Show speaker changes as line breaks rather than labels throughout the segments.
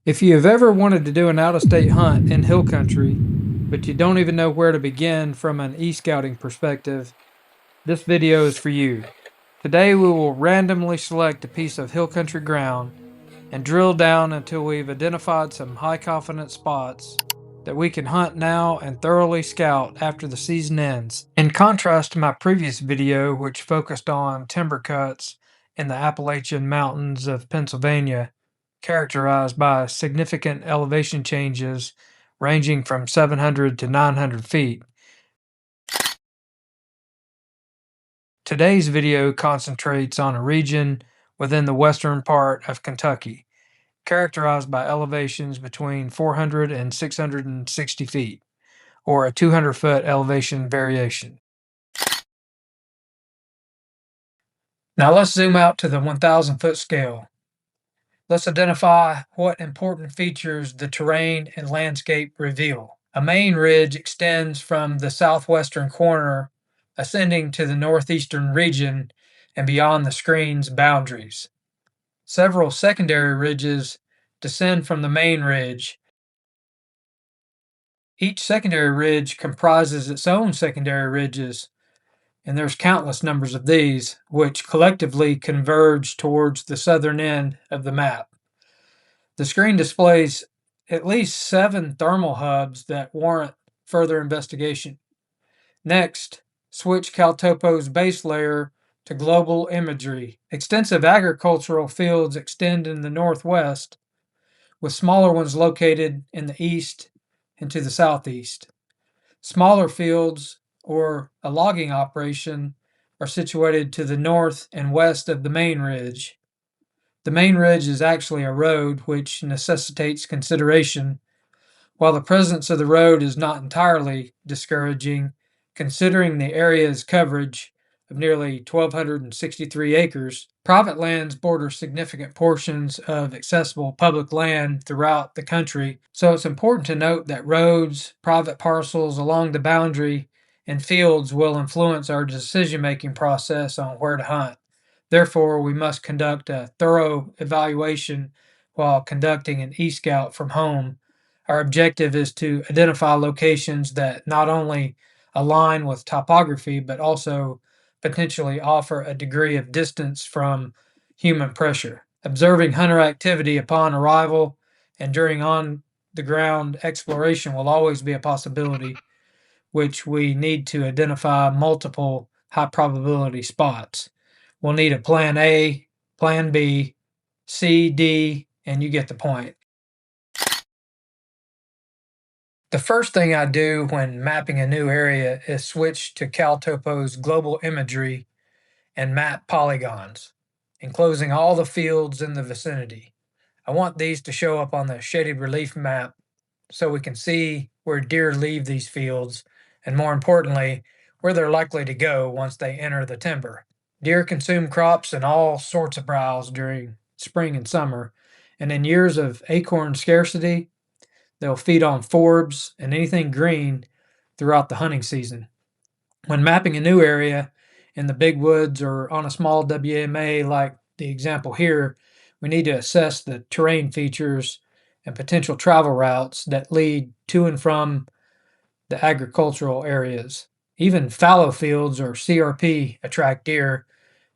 If you have ever wanted to do an out-of-state hunt in hill country, but you don't even know where to begin from an e-scouting perspective, this video is for you. Today we will randomly select a piece of hill country ground and drill down until we've identified some high confidence spots that we can hunt now and thoroughly scout after the season ends. In contrast to my previous video, which focused on timber cuts in the Appalachian Mountains of Pennsylvania, characterized by significant elevation changes ranging from 700 to 900 feet, today's video concentrates on a region within the western part of Kentucky, characterized by elevations between 400 and 660 feet, or a 200-foot elevation variation. Now let's zoom out to the 1,000-foot scale. Let's identify what important features the terrain and landscape reveal. A main ridge extends from the southwestern corner, ascending to the northeastern region and beyond the screen's boundaries. Several secondary ridges descend from the main ridge. Each secondary ridge comprises its own secondary ridges, and there's countless numbers of these, which collectively converge towards the southern end of the map. The screen displays at least 7 thermal hubs that warrant further investigation. Next, switch CalTopo's base layer to Global Imagery. Extensive agricultural fields extend in the northwest, with smaller ones located in the east and to the southeast. Smaller fields or a logging operation are situated to the north and west of the main ridge. The main ridge is actually a road, which necessitates consideration. While the presence of the road is not entirely discouraging, considering the area's coverage of nearly 1,263 acres, private lands border significant portions of accessible public land throughout the country, so it's important to note that roads, private parcels along the boundary, and fields will influence our decision-making process on where to hunt. Therefore, we must conduct a thorough evaluation while conducting an e-scout from home. Our objective is to identify locations that not only align with topography, but also potentially offer a degree of distance from human pressure. Observing hunter activity upon arrival and during on the ground exploration will always be a possibility, which we need to identify multiple high probability spots. We'll need a plan A, plan B, C, D, and you get the point. The first thing I do when mapping a new area is switch to CalTopo's Global Imagery and map polygons, enclosing all the fields in the vicinity. I want these to show up on the shaded relief map so we can see where deer leave these fields, and more importantly, where they're likely to go once they enter the timber. Deer consume crops and all sorts of browse during spring and summer, and in years of acorn scarcity, they'll feed on forbs and anything green throughout the hunting season. When mapping a new area in the big woods or on a small WMA like the example here, we need to assess the terrain features and potential travel routes that lead to and from the agricultural areas. Even fallow fields or CRP attract deer,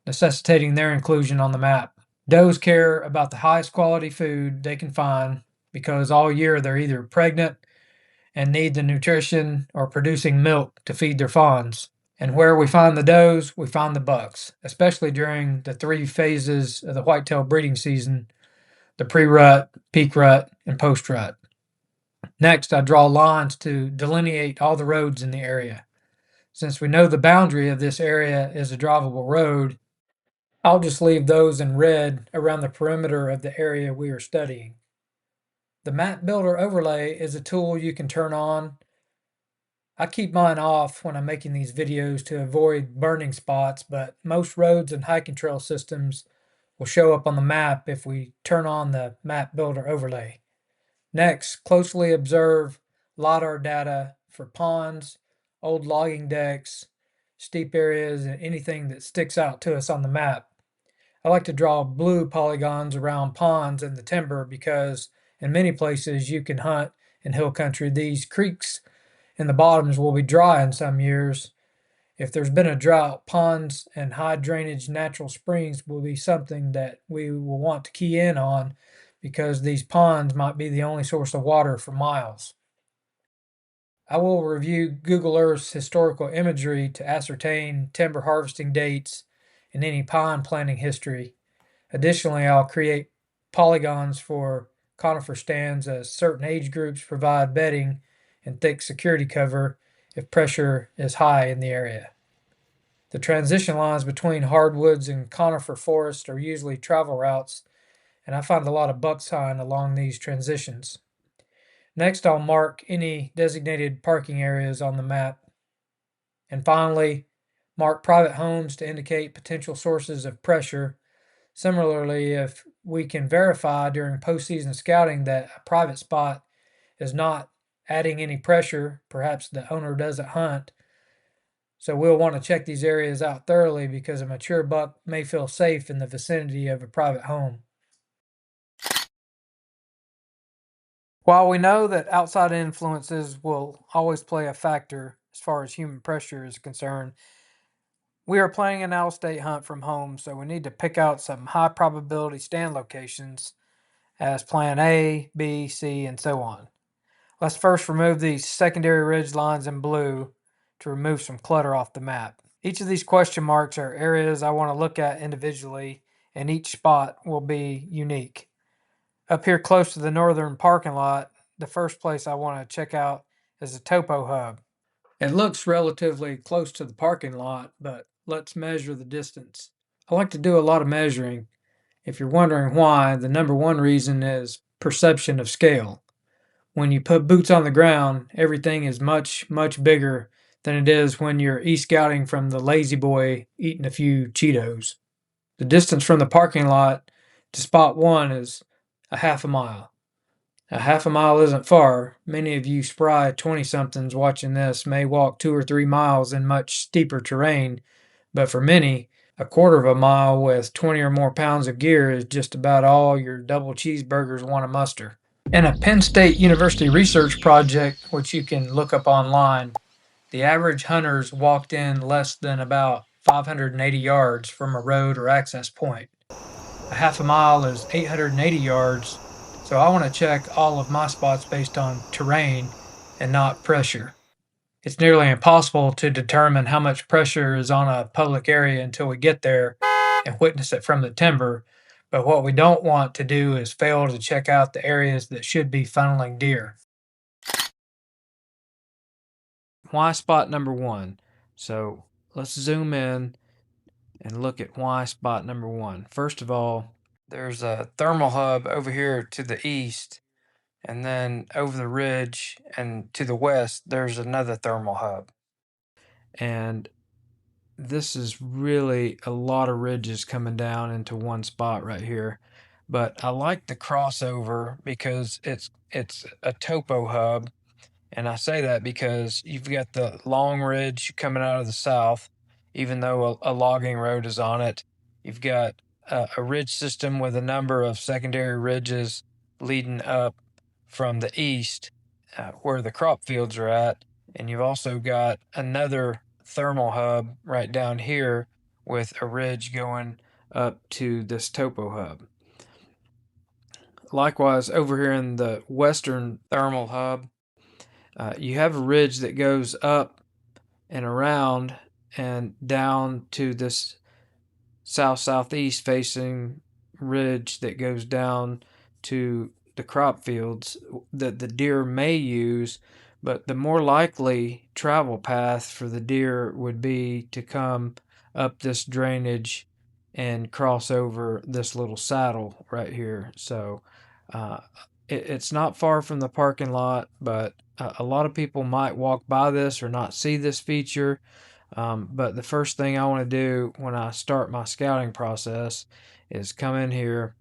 necessitating their inclusion on the map. Does care about the highest quality food they can find because all year they're either pregnant and need the nutrition or producing milk to feed their fawns. And where we find the does, we find the bucks, especially during the 3 phases of the whitetail breeding season: the pre-rut, peak rut, and post-rut. Next, I draw lines to delineate all the roads in the area. Since we know the boundary of this area is a drivable road, I'll just leave those in red around the perimeter of the area we are studying. The Map Builder Overlay is a tool you can turn on. I keep mine off when I'm making these videos to avoid burning spots, but most roads and hiking trail systems will show up on the map if we turn on the Map Builder Overlay. Next, closely observe LiDAR data for ponds, old logging decks, steep areas, and anything that sticks out to us on the map. I like to draw blue polygons around ponds in the timber because In many places you can hunt in hill country, these creeks in the bottoms will be dry in some years. If there's been a drought, ponds and high drainage natural springs will be something that we will want to key in on because these ponds might be the only source of water for miles. I will review Google Earth's historical imagery to ascertain timber harvesting dates and any pine planting history. Additionally, I'll create polygons for conifer stands as certain age groups provide bedding and thick security cover if pressure is high in the area. The transition lines between hardwoods and conifer forests are usually travel routes, and I find a lot of buck sign along these transitions. Next, I'll mark any designated parking areas on the map. And finally, mark private homes to indicate potential sources of pressure. Similarly, if we can verify during postseason scouting that a private spot is not adding any pressure, perhaps the owner doesn't hunt. So we'll want to check these areas out thoroughly because a mature buck may feel safe in the vicinity of a private home. While we know that outside influences will always play a factor as far as human pressure is concerned, we are planning an out-of-state hunt from home, so we need to pick out some high probability stand locations as plan A, B, C, and so on. Let's first remove these secondary ridge lines in blue to remove some clutter off the map. Each of these question marks are areas I want to look at individually, and each spot will be unique. Up here close to the northern parking lot, the first place I want to check out is the Topo Hub. It looks relatively close to the parking lot, but let's measure the distance. I like to do a lot of measuring. If you're wondering why, the number one reason is perception of scale. When you put boots on the ground, everything is much, much bigger than it is when you're e-scouting from the lazy boy eating a few Cheetos. The distance from the parking lot to spot one is a half a mile. A half a mile isn't far. Many of you spry 20 somethings watching this may walk 2 or 3 miles in much steeper terrain, but for many, a quarter of a mile with 20 or more pounds of gear is just about all your double cheeseburgers want to muster. In a Penn State University research project, which you can look up online, the average hunters walked in less than about 580 yards from a road or access point. A half a mile is 880 yards, so I want to check all of my spots based on terrain and not pressure. It's nearly impossible to determine how much pressure is on a public area until we get there and witness it from the timber, but what we don't want to do is fail to check out the areas that should be funneling deer. Why spot number one? So let's zoom in and look at why spot number one. First of all, there's a thermal hub over here to the east, and then over the ridge and to the west, there's another thermal hub. And this is really a lot of ridges coming down into one spot right here. But I like the crossover because it's a topo hub. And I say that because you've got the long ridge coming out of the south, even though a logging road is on it. You've got a ridge system with a number of secondary ridges leading up from the east, where the crop fields are at. And you've also got another thermal hub right down here with a ridge going up to this topo hub. Likewise, over here in the western thermal hub, you have a ridge that goes up and around and down to this south-southeast facing ridge that goes down to the crop fields that the deer may use, but the more likely travel path for the deer would be to come up this drainage and cross over this little saddle right here. So uh, it's not far from the parking lot, but a lot of people might walk by this or not see this feature. But the first thing I want to do when I start my scouting process is come in here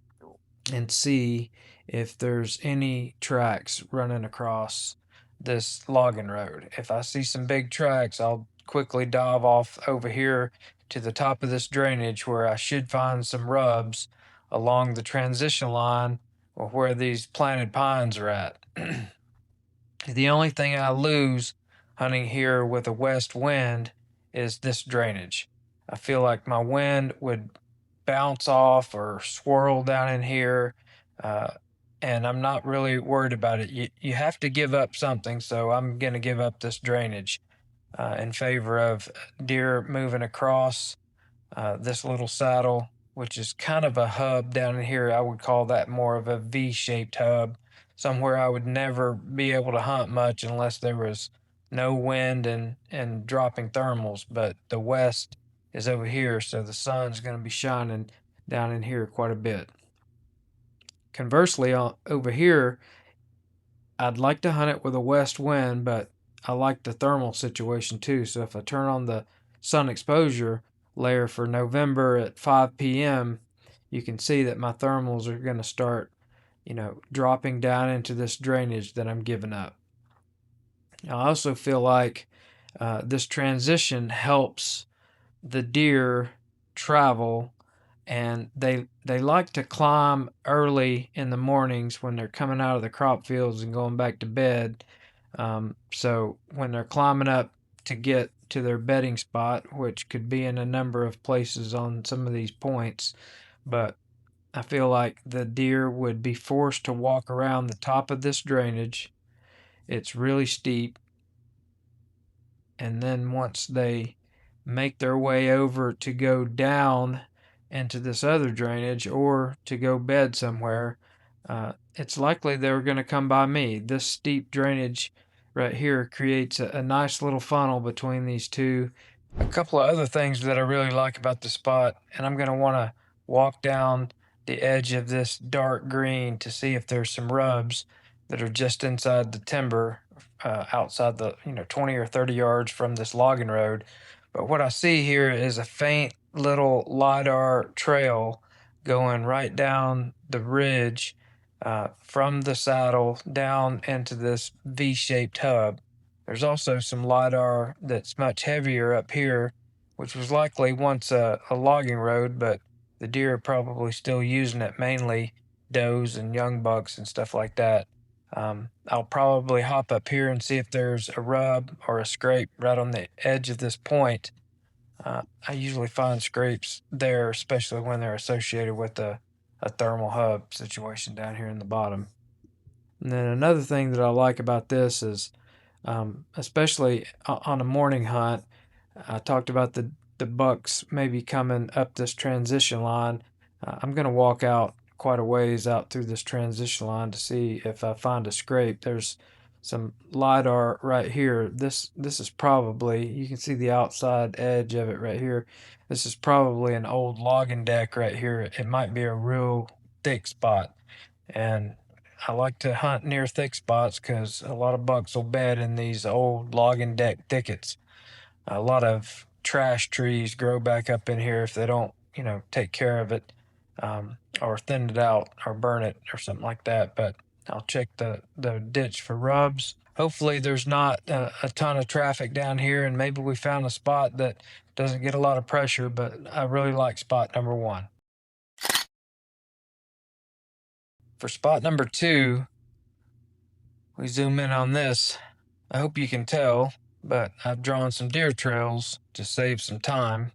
and see if there's any tracks running across this logging road. If I see some big tracks, I'll quickly dive off over here to the top of this drainage where I should find some rubs along the transition line or where these planted pines are at. The only thing I lose hunting here with a west wind is this drainage. I feel like my wind would bounce off or swirl down in here, uh, and I'm not really worried about it. You have to give up something, so I'm going to give up this drainage in favor of deer moving across this little saddle, which is kind of a hub down in here. I would call that more of a V-shaped hub, somewhere I would never be able to hunt much unless there was no wind and dropping thermals. But the west is over here, so the sun's going to be shining down in here quite a bit. Conversely, over here, I'd like to hunt it with a west wind, but I like the thermal situation too. So if I turn on the sun exposure layer for November at 5 p.m., you can see that my thermals are going to start, dropping down into this drainage that I'm giving up. I also feel like this transition helps the deer travel, and they like to climb early in the mornings when they're coming out of the crop fields and going back to bed. So when they're climbing up to get to their bedding spot, which could be in a number of places on some of these points, but I feel like the deer would be forced to walk around the top of this drainage. It's really steep, and then once they make their way over to go down into this other drainage or to go bed somewhere, it's likely they're going to come by me. This steep drainage right here creates a nice little funnel between these two. A couple of other things that I really like about the spot, and I'm going to want to walk down the edge of this dark green to see if there's some rubs that are just inside the timber, outside the 20 or 30 yards from this logging road. But what I see here is a faint little LiDAR trail going right down the ridge, from the saddle down into this V-shaped hub. There's also some LiDAR that's much heavier up here, which was likely once a logging road, but the deer are probably still using it, mainly does and young bucks and stuff like that. I'll probably hop up here and see if there's a rub or a scrape right on the edge of this point. I usually find scrapes there, especially when they're associated with a thermal hub situation down here in the bottom. And then another thing that I like about this is, especially on a morning hunt, I talked about the bucks maybe coming up this transition line. I'm going to walk out quite a ways out through this transition line to see if I find a scrape. There's some LiDAR right here. This is probably, you can see the outside edge of it right here. This is probably an old logging deck right here. It might be a real thick spot. And I like to hunt near thick spots because a lot of bucks will bed in these old logging deck thickets. A lot of trash trees grow back up in here if they don't, take care of it, or thin it out or burn it or something like that. But I'll check the ditch for rubs. Hopefully there's not a ton of traffic down here, and maybe we found a spot that doesn't get a lot of pressure, but I really like spot number one. For spot number two, we zoom in on this. I hope you can tell, but I've drawn some deer trails to save some time,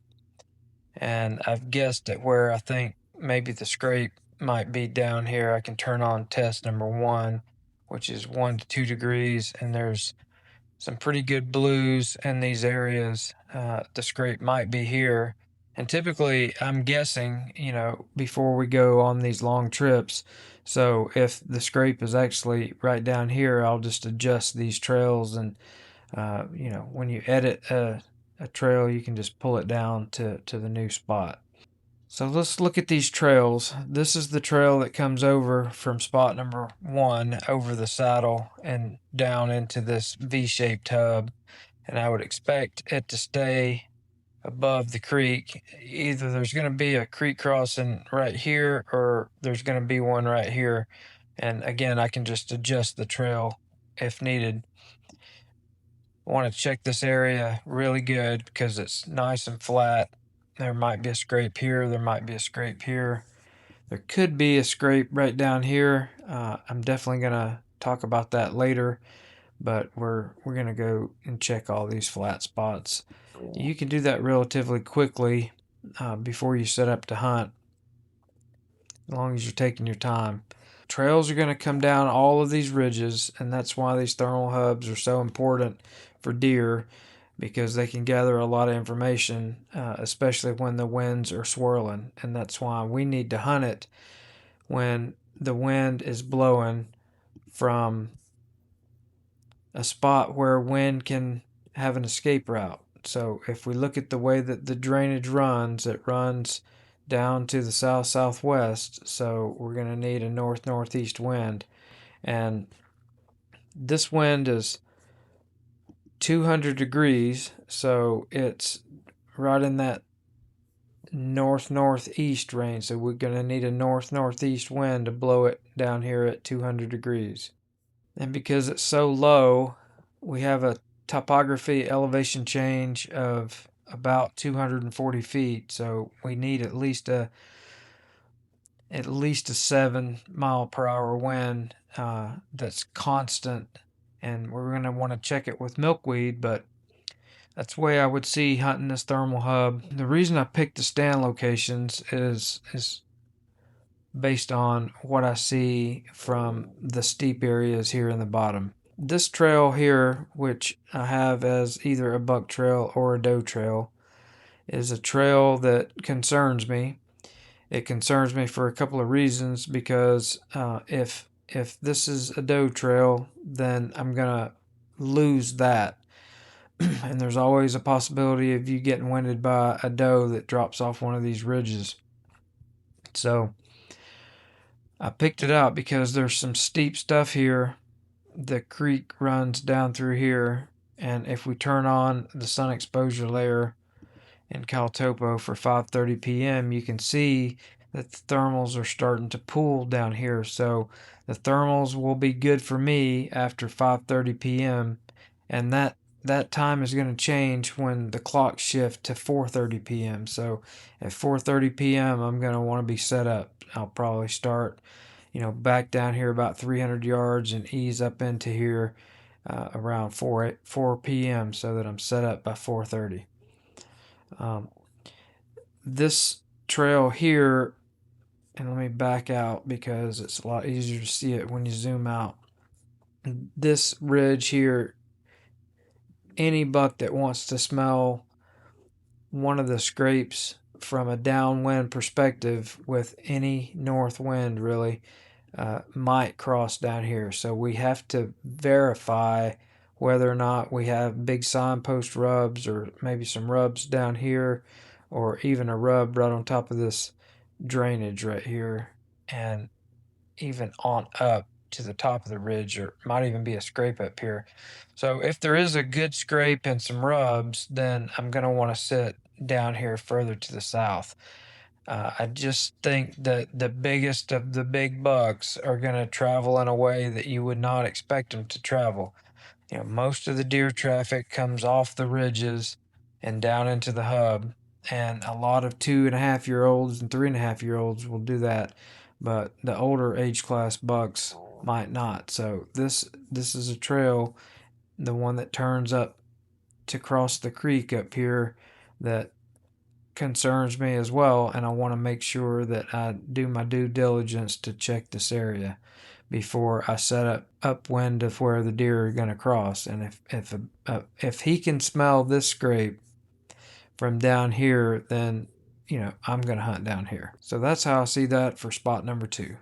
and I've guessed at where I think maybe the scrape might be down here. I can turn on test number one, which is 1 to 2 degrees, and there's some pretty good blues in these areas. The scrape might be here. And typically, I'm guessing, before we go on these long trips. So if the scrape is actually right down here, I'll just adjust these trails. And, when you edit a trail, you can just pull it down to the new spot. So let's look at these trails. This is the trail that comes over from spot number one over the saddle and down into this V-shaped hub. And I would expect it to stay above the creek. Either there's going to be a creek crossing right here or there's going to be one right here. And again, I can just adjust the trail if needed. I want to check this area really good because it's nice and flat. There might be a scrape here. There might be a scrape here.
There could be a scrape right down here. I'm definitely gonna talk about that later, but we're gonna go and check all these flat spots. You can do that relatively quickly before you set up to hunt, as long as you're taking your time. Trails are going to come down all of these ridges, and that's why these thermal hubs are so important for deer, because they can gather a lot of information, especially when the winds are swirling. And that's why we need to hunt it when the wind is blowing from a spot where wind can have an escape route. So if we look at the way that the drainage runs, it runs down to the south southwest. So we're going to need a north northeast wind. And this wind is 200 degrees, so it's right in that north northeast range. So we're going to need a north northeast wind to blow it down here at 200 degrees. And because it's so low, we have a topography elevation change of about 240 feet. So we need at least a 7 mile per hour wind that's constant. And we're going to want to check it with milkweed, but that's the way I would see hunting this thermal hub. The reason I picked the stand locations is based on what I see from the steep areas here in the bottom. This trail here, which I have as either a buck trail or a doe trail, is a trail that concerns me. It concerns me for a couple of reasons, because if this is a doe trail, then I'm gonna lose that. And there's always a possibility of you getting winded by a doe that drops off one of these ridges. So I picked it out because there's some steep stuff here. The creek runs down through here, and if we turn on the sun exposure layer in CalTopo for 5:30 p.m., you can see that the thermals are starting to pool down here. So the thermals will be good for me after 5:30 p.m. and that time is going to change when the clock shift to 4:30 p.m. So at 4:30 p.m. I'm going to want to be set up. I'll probably start, back down here about 300 yards and ease up into here around 4 p.m. so that I'm set up by 4:30. This trail here, and let me back out because it's a lot easier to see it when you zoom out. This ridge here, any buck that wants to smell one of the scrapes from a downwind perspective with any north wind really might cross down here. So we have to verify whether or not we have big signpost rubs, or maybe some rubs down here, or even a rub right on top of this drainage right here, and even on up to the top of the ridge, or might even be a scrape up here. So if there is a good scrape and some rubs, then I'm going to want to sit down here further to the south. I just think that the biggest of the big bucks are going to travel in a way that you would not expect them to travel. Most of the deer traffic comes off the ridges and down into the hub, and a lot of 2.5 year olds and 3.5 year olds will do that, but the older age class bucks might not. So this is a trail, the one that turns up to cross the creek up here, that concerns me as well, and I want to make sure that I do my due diligence to check this area before I set up upwind of where the deer are going to cross. And if he can smell this scrape from down here, then I'm going to hunt down here. So that's how I see that for spot number 2.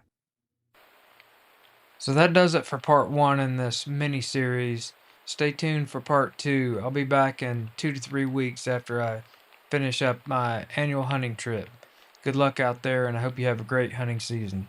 So that does it for part 1 in this mini series. Stay tuned for part 2. I'll be back in 2 to 3 weeks after I finish up my annual hunting trip. Good luck out there, and I hope you have a great hunting season.